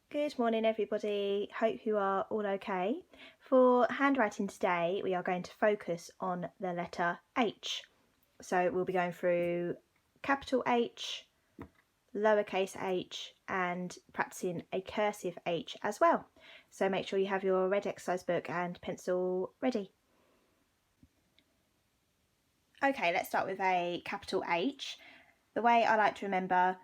Good morning everybody, hope you are all okay. For handwriting today we are going to focus on the letter H. So we'll be going through capital H, lowercase h and practicing a cursive H as well. So make sure you have your red exercise book and pencil ready. Okay, let's start with a capital H. The way I like to remember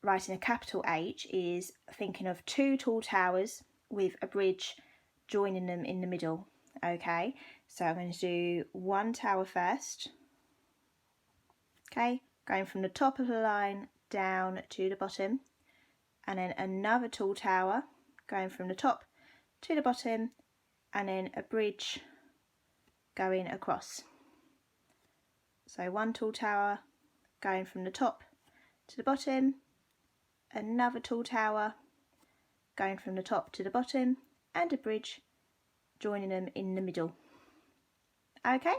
writing a capital H is thinking of two tall towers with a bridge joining them in the middle. Okay, so I'm going to do one tower first. Okay, going from the top of the line down to the bottom, and then another tall tower going from the top to the bottom, and then a bridge going across. So one tall tower going from the top to the bottom, another tall tower going from the top to the bottom, and a bridge joining them in the middle. Okay?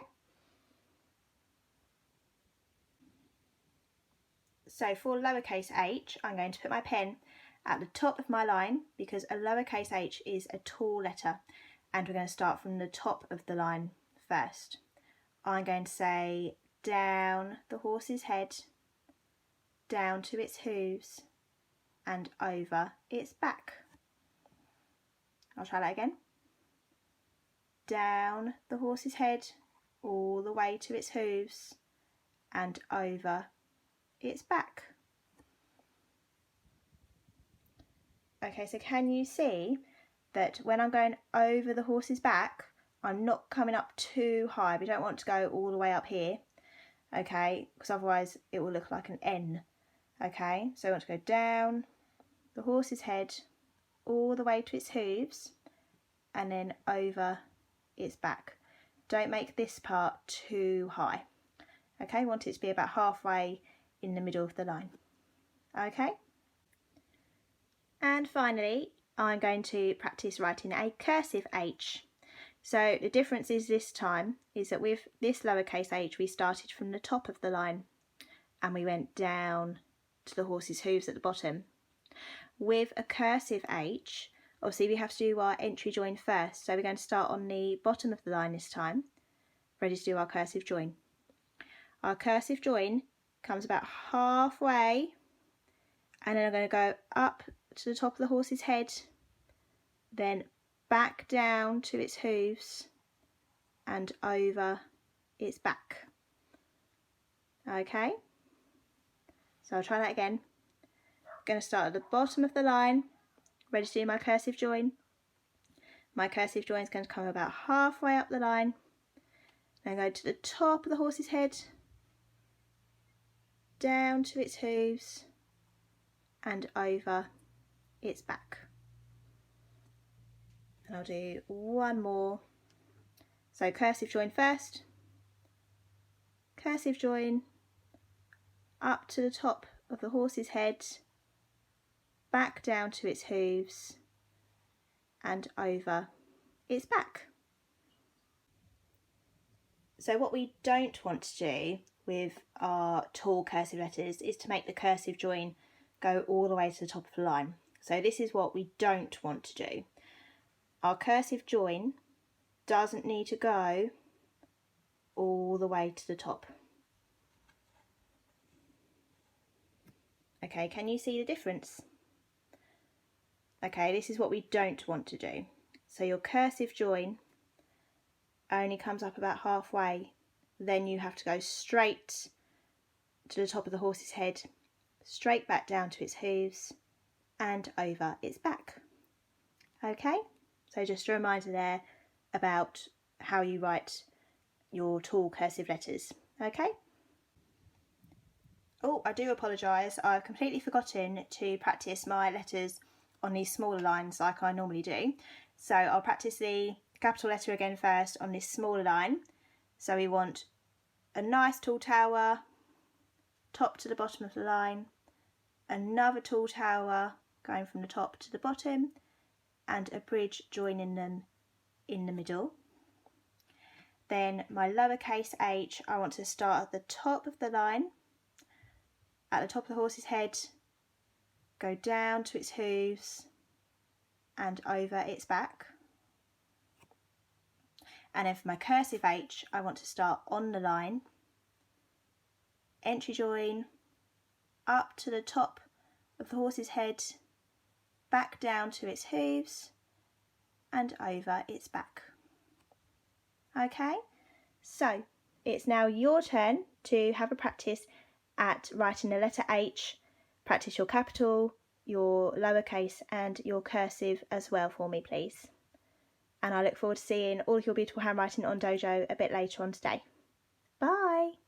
So for lowercase h, I'm going to put my pen at the top of my line because a lowercase h is a tall letter and we're going to start from the top of the line first. I'm going to say down the horse's head, down to its hooves and over its back. I'll try that again. Down the horse's head, all the way to its hooves and over its back. Okay, so can you see that when I'm going over the horse's back, I'm not coming up too high. We don't want to go all the way up here, okay, because otherwise it will look like an N. Okay, so I want to go down the horse's head all the way to its hooves and then over its back. Don't make this part too high. Okay, I want it to be about halfway in the middle of the line. Okay. And finally, I'm going to practice writing a cursive H. So the difference is this time is that with this lowercase h we started from the top of the line and we went down to the horse's hooves at the bottom. With a cursive H, obviously we have to do our entry join first, so we're going to start on the bottom of the line this time, ready to do our cursive join. Our cursive join comes about halfway and then I'm going to go up to the top of the horse's head, then back down to its hooves and over its back. Okay, so I'll try that again. I'm going to start at the bottom of the line, ready to do my cursive join. My cursive join is going to come about halfway up the line, then go to the top of the horse's head, down to its hooves and over its back. And I'll do one more. So cursive join first, cursive join up to the top of the horse's head, back down to its hooves and over its back. So what we don't want to do with our tall cursive letters is to make the cursive join go all the way to the top of the line. So this is what we don't want to do. Our cursive join doesn't need to go all the way to the top. Okay, can you see the difference? Okay, this is what we don't want to do. So your cursive join only comes up about halfway, then you have to go straight to the top of the horse's head, straight back down to its hooves and over its back. Okay, so just a reminder there about how you write your tall cursive letters. Okay. Oh, I do apologise, I've completely forgotten to practice my letters on these smaller lines like I normally do. So I'll practice the capital letter again first on this smaller line. So we want a nice tall tower, top to the bottom of the line, another tall tower going from the top to the bottom, and a bridge joining them in the middle. Then my lowercase h, I want to start at the top of the line, at the top of the horse's head, go down to its hooves and over its back. And then for my cursive H, I want to start on the line, entry join, up to the top of the horse's head, back down to its hooves, and over its back. Okay, so it's now your turn to have a practice at writing the letter H. Practice your capital, your lowercase and your cursive as well for me, please. And I look forward to seeing all of your beautiful handwriting on Dojo a bit later on today. Bye!